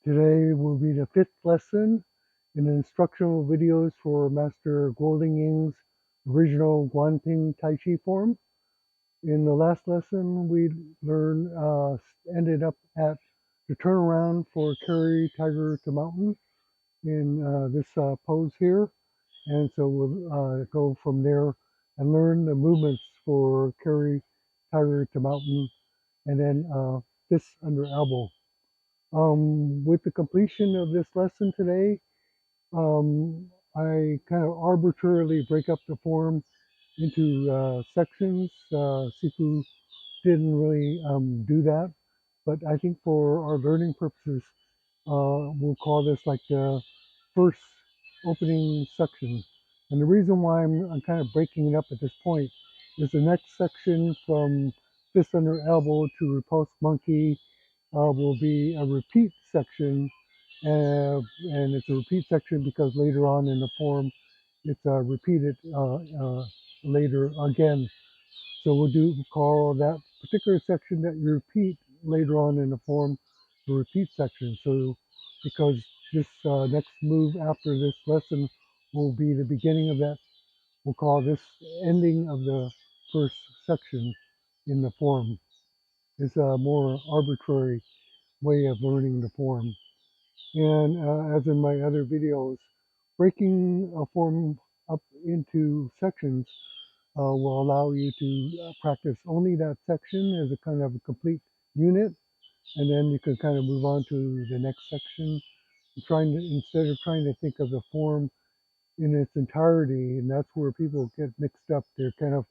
Today will be the fifth lesson in the instructional videos for Master Ying's original Guanping Taiji form. In the last lesson, we learned, ended up at the turnaround for carry tiger to mountain in this pose here. And so we'll go from there and learn the movements for carry tiger to mountain and then fist under elbow. With the completion of this lesson today, I kind of arbitrarily break up the form into sections. Sifu didn't really do that, but I think for our learning purposes, we'll call this like the first opening section. And the reason why I'm kind of breaking it up at this point is the next section from fist under elbow to repulse monkey will be a repeat section, and it's a repeat section because later on in the form it's repeated later again. So we'll call that particular section that you repeat later on in the form the repeat section. So because this next move after this lesson will be the beginning of that, we'll call this ending of the first section in the form. It's a more arbitrary way of learning the form. And as in my other videos, breaking a form up into sections will allow you to practice only that section as a kind of a complete unit, and then you can kind of move on to the next section, trying to instead of trying to think of the form in its entirety, and that's where people get mixed up. They're kind of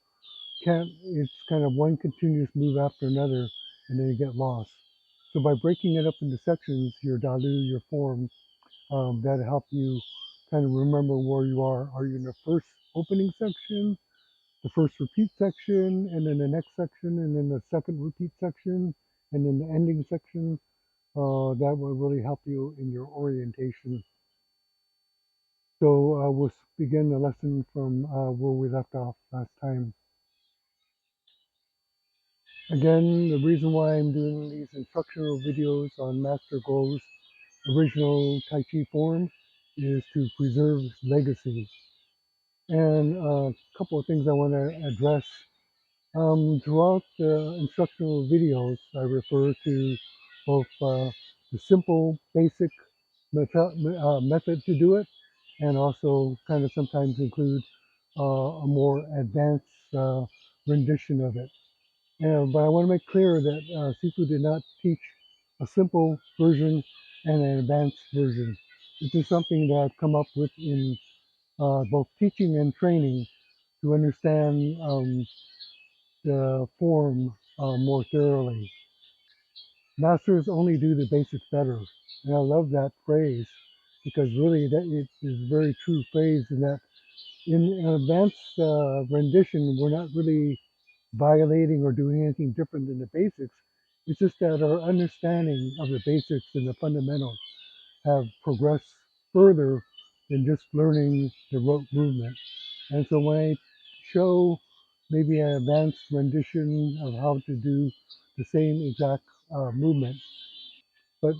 can't. It's kind of one continuous move after another, and then you get lost. So by breaking it up into sections, your dalu, your form, that'll help you kind of remember where you are. Are you in the first opening section, the first repeat section, and then the next section, and then the second repeat section, and then the ending section? That will really help you in your orientation. So we'll begin the lesson from where we left off last time. Again, the reason why I'm doing these instructional videos on Master Go's original Tai Chi form is to preserve its legacy. And a couple of things I want to address. Throughout the instructional videos, I refer to both the simple, basic method to do it, and also kind of sometimes include a more advanced rendition of it. But I want to make clear that Sifu did not teach a simple version and an advanced version. This is something that I've come up with in both teaching and training to understand the form more thoroughly. Masters only do the basics better. And I love that phrase because really that it is a very true phrase in that in an advanced rendition, we're not really violating or doing anything different than the basics. It's just that our understanding of the basics and the fundamentals have progressed further than just learning the rote movement. And so when I show maybe an advanced rendition of how to do the same exact movement, but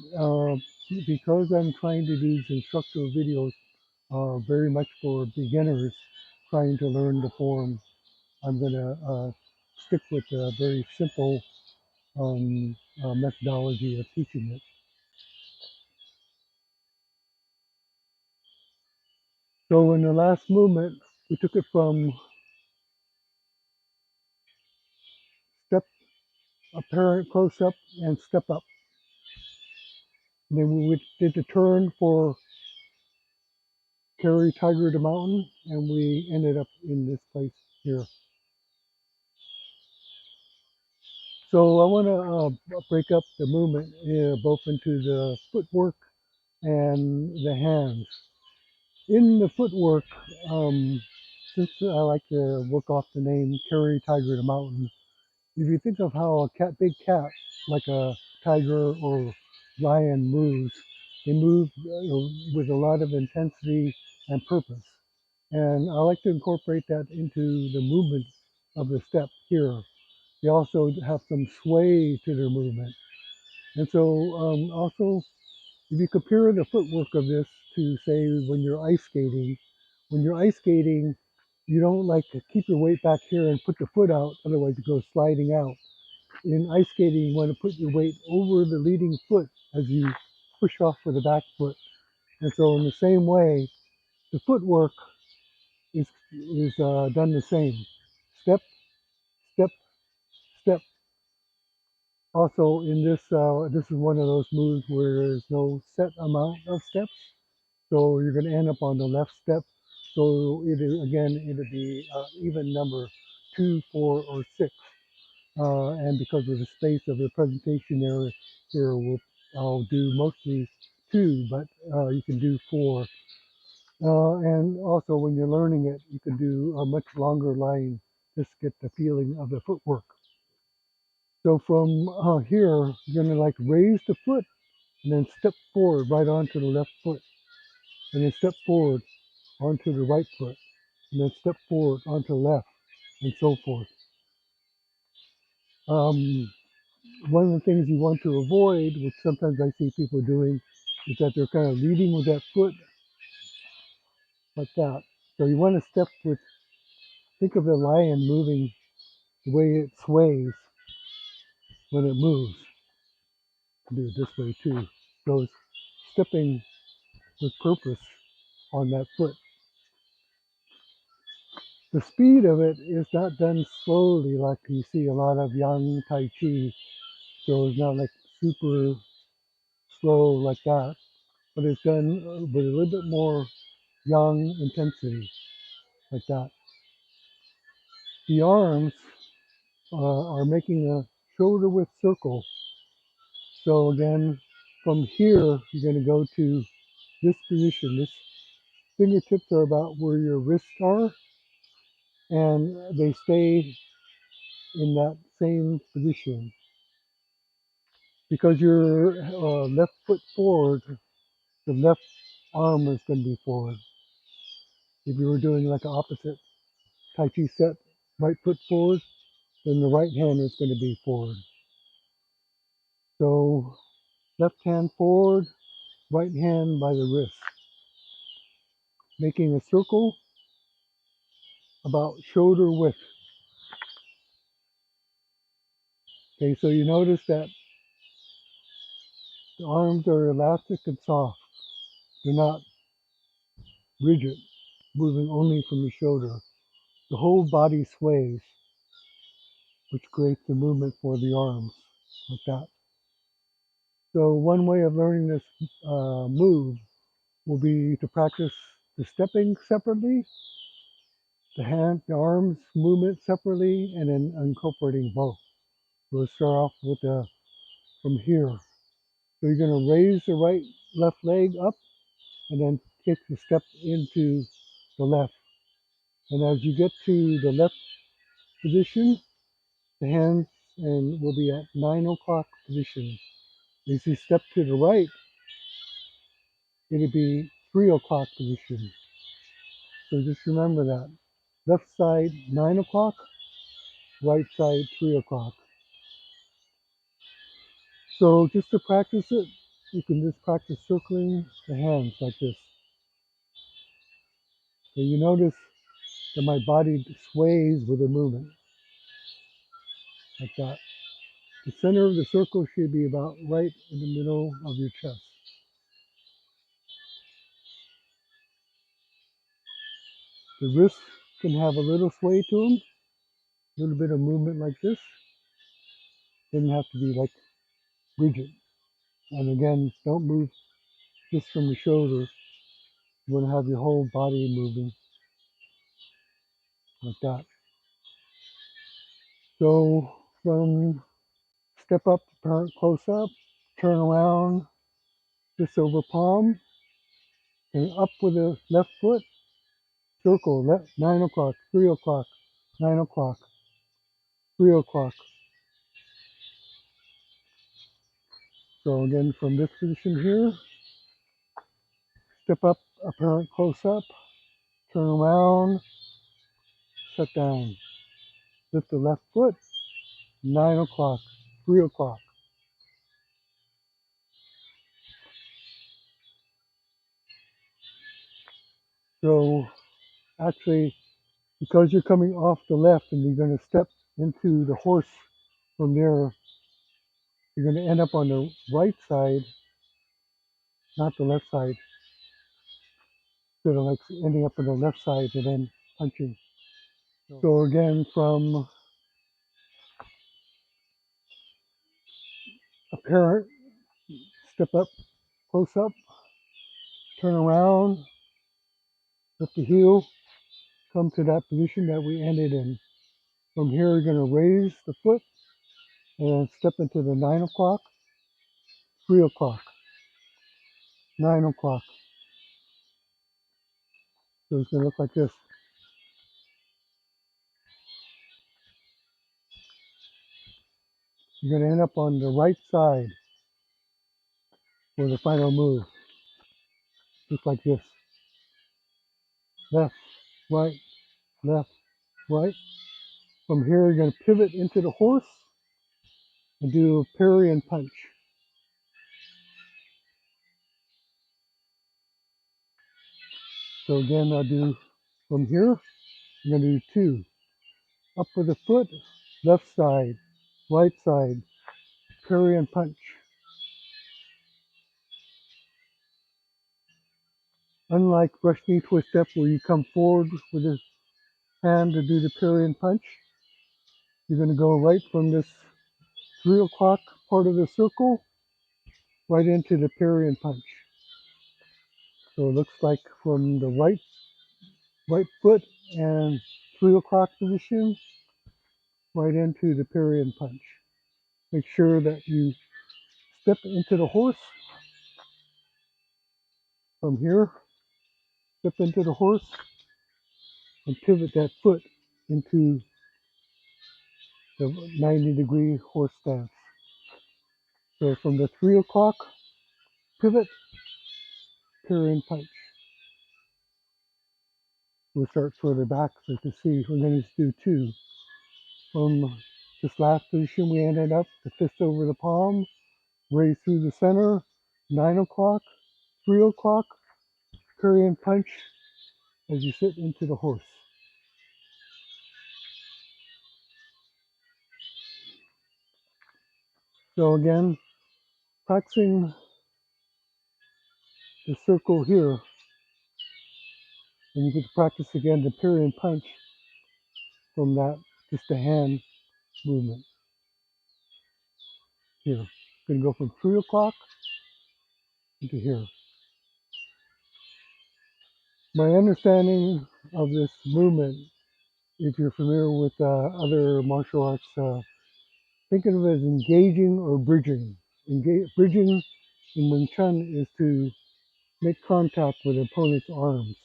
because I'm trying to do these instructional videos very much for beginners trying to learn the form, I'm going to stick with a very simple methodology of teaching it. So in the last movement, we took it from step apparent close up and step up. And then we did the turn for carry tiger to mountain, and we ended up in this place here. So I want to break up the movement both into the footwork and the hands. In the footwork, um, since I like to work off the name carry tiger to mountain, if you think of how a big cat, like a tiger or lion moves, they move with a lot of intensity and purpose. And I like to incorporate that into the movement of the step here. They also have some sway to their movement. And so also If you compare the footwork of this to, say, when you're ice skating, you don't like to keep your weight back here and put the foot out, otherwise it goes sliding out. In ice skating, you want to put your weight over the leading foot as you push off with the back foot. And so in the same way, the footwork is done the same. Step, step, step. Also, in this is one of those moves where there's no set amount of steps. So you're going to end up on the left step. So it'll be even number 2, 4, or 6. And because of the space of the presentation area here, I'll do mostly 2, but you can do 4. And also when you're learning it, you can do a much longer line just to get the feeling of the footwork. So from here, you're going to like raise the foot and then step forward right onto the left foot, and then step forward onto the right foot, and then step forward onto the left, and so forth. Um, One of the things you want to avoid, which sometimes I see people doing, is that they're kind of leading with that foot like that. So you want to step with, think of the lion moving the way it sways when it moves. Do it this way too. So it's stepping with purpose on that foot. The speed of it is not done slowly like you see a lot of young Taiji. So it's not like super slow like that, but it's done with a little bit more young intensity like that. The arms are making a shoulder width circle. So again, from here, you're going to go to this position. This fingertips are about where your wrists are, and they stay in that same position. Because your left foot forward, the left arm is going to be forward. If you were doing like an opposite Tai Chi set, right foot forward, then the right hand is going to be forward. So left hand forward, right hand by the wrist, making a circle about shoulder width. Okay, so you notice that the arms are elastic and soft. They're not rigid, moving only from the shoulder. The whole body sways, which creates the movement for the arms, like that. So one way of learning this move will be to practice the stepping separately, the arms movement separately, and then incorporating both. We'll start off with from here. So you're going to raise the left leg up, and then take the step into the left. And as you get to the left position, the hands and will be at 9 o'clock position. As you step to the right, it'll be 3 o'clock position. So just remember that. Left side 9 o'clock, right side 3 o'clock. So just to practice it, you can just practice circling the hands like this. So you notice that my body sways with the movement, like that. The center of the circle should be about right in the middle of your chest. The wrists can have a little sway to them, a little bit of movement like this. Doesn't have to be like rigid. And again, don't move just from the shoulder. You want to have your whole body moving like that. So from step up to parent close up, turn around, just over palm, and up with the left foot, circle, 9 o'clock, 3 o'clock, 9 o'clock, 3 o'clock. So again, from this position here, step up, apparent close up, turn around, set down. Lift the left foot, 9 o'clock, 3 o'clock. So actually, because you're coming off the left and you're going to step into the horse from there, you're going to end up on the right side, not the left side. Instead of like ending up on the left side and then punching. So again, from apparent, step up, close up, turn around, lift the heel, come to that position that we ended in. From here, you're going to raise the foot and step into the 9 o'clock, 3 o'clock, 9 o'clock. So it's going to look like this. You're going to end up on the right side for the final move. Just like this. Left, right, left, right. From here, you're going to pivot into the horse and do a parry and punch. So again, I'll do from here, I'm going to do 2. Up with the foot, left side, right side, parry and punch. Unlike rush knee twist step where you come forward with the hand to do the parry and punch, you're going to go right from this 3 o'clock part of the circle right into the parry and punch. So it looks like from the right foot and 3 o'clock position right into the parry and punch. Make sure that you step into the horse from here, step into the horse and pivot that foot into the 90-degree horse stance. So from the 3 o'clock pivot, parry and punch. We'll start further back so you can see we're going to do 2. From this last position, we ended up the fist over the palm, raise through the center, 9 o'clock, 3 o'clock, parry and punch as you sit into the horse. So again, practicing the circle here, and you get to practice again the parry and punch from that, just the hand movement here. Going to go from 3 o'clock into here. My understanding of this movement, if you're familiar with other martial arts, think of it as engaging or bridging. Bridging in Wing Chun is to make contact with the opponent's arms.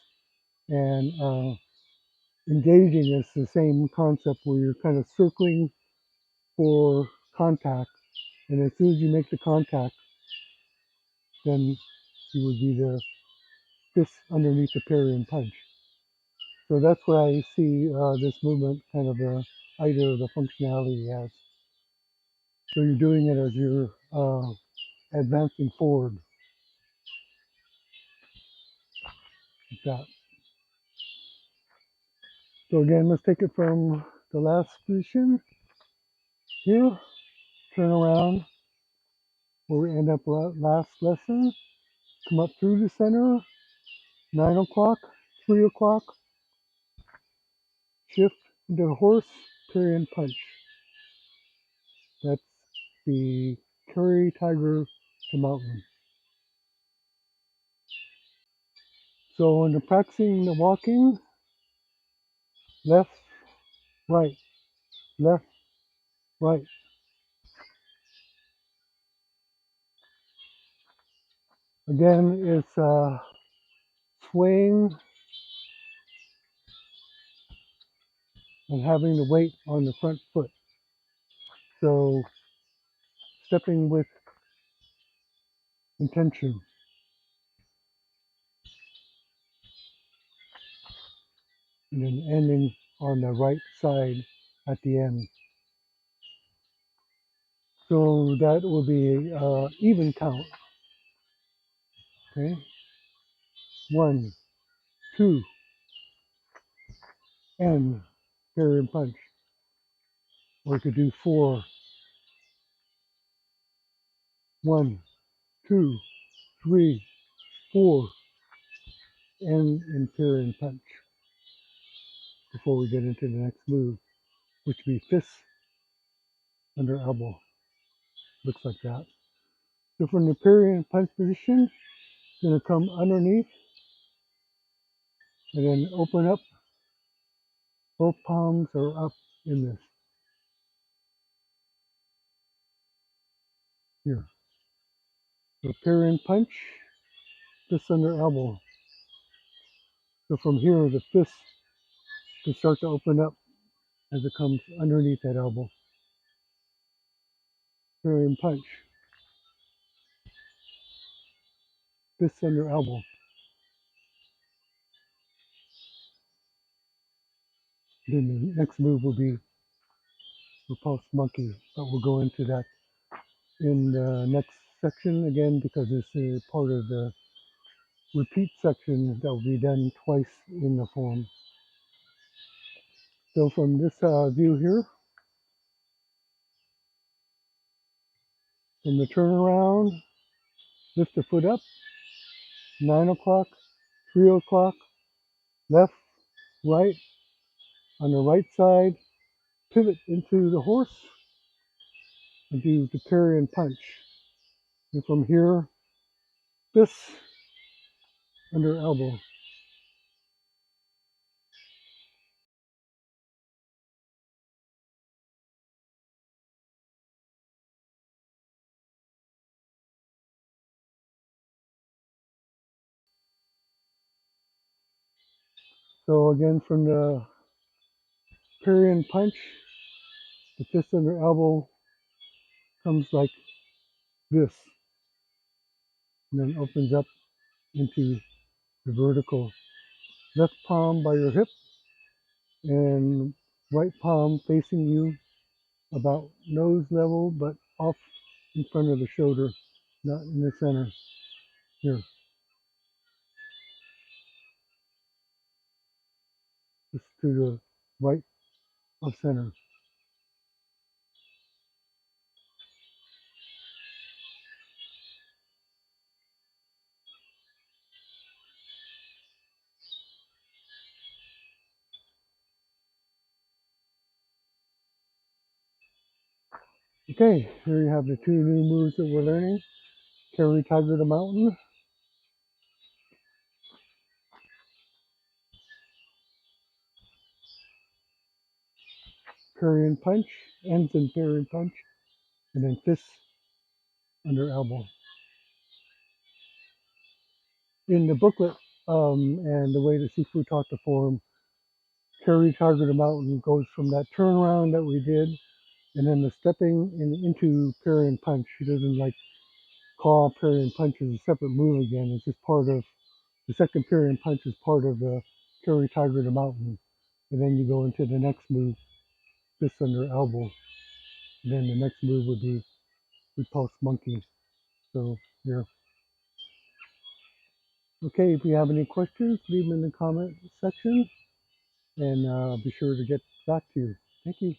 And engaging is the same concept where you're kind of circling for contact. And as soon as you make the contact, then you would be the fist underneath the parry and punch. So that's what I see this movement kind of the idea of the functionality as. So you're doing it as you're advancing forward like that. So again, let's take it from the last position here, turn around where we end up last lesson, come up through the center, 9 o'clock, 3 o'clock, shift into the horse, parry and punch. That's the Curry Tiger to Mountain. So when you're practicing the walking, left, right, left, right. Again, it's swaying and having the weight on the front foot. So stepping with intention and then ending on the right side at the end. So that will be even count. Okay, 1, 2, and parry and punch. Or you could do 4, 1, 2, 3, 4, and parry and punch before we get into the next move, which would be fists under elbow. Looks like that. So from the parry and punch position, going to come underneath and then open up. Both palms are up in this. Here. So parry and punch, fist under elbow. So from here, the fist can start to open up as it comes underneath that elbow. Parry and punch, fist under elbow. Then the next move will be repulse monkey, but we'll go into that in the next section again because it's a part of the repeat section that will be done twice in the form. So from this view here, from the turnaround, lift the foot up, 9 o'clock, 3 o'clock, left, right, on the right side, pivot into the horse, and do the parry and punch. And from here, fist under elbow. So again, from the parry and punch, the fist under elbow comes like this, and then opens up into the vertical. Left palm by your hip, and right palm facing you about nose level, but off in front of the shoulder, not in the center. Here, just to the right of center. Okay, here you have the 2 new moves that we're learning. Carry Tiger to Mountain, parry and punch, ends in parry and punch, and then fists under elbow. In the booklet and the way the Sifu taught the form, Carry Tiger to Mountain goes from that turnaround that we did, and then the stepping into parry and punch. He doesn't like call parry and punch as a separate move again. It's just part of the second parry and punch is part of the Carry Tiger to Mountain, and then you go into the next move, fist under elbow, and then the next move would be repulse monkey. So here. Okay, if you have any questions, leave them in the comment section, and I'll be sure to get back to you. Thank you.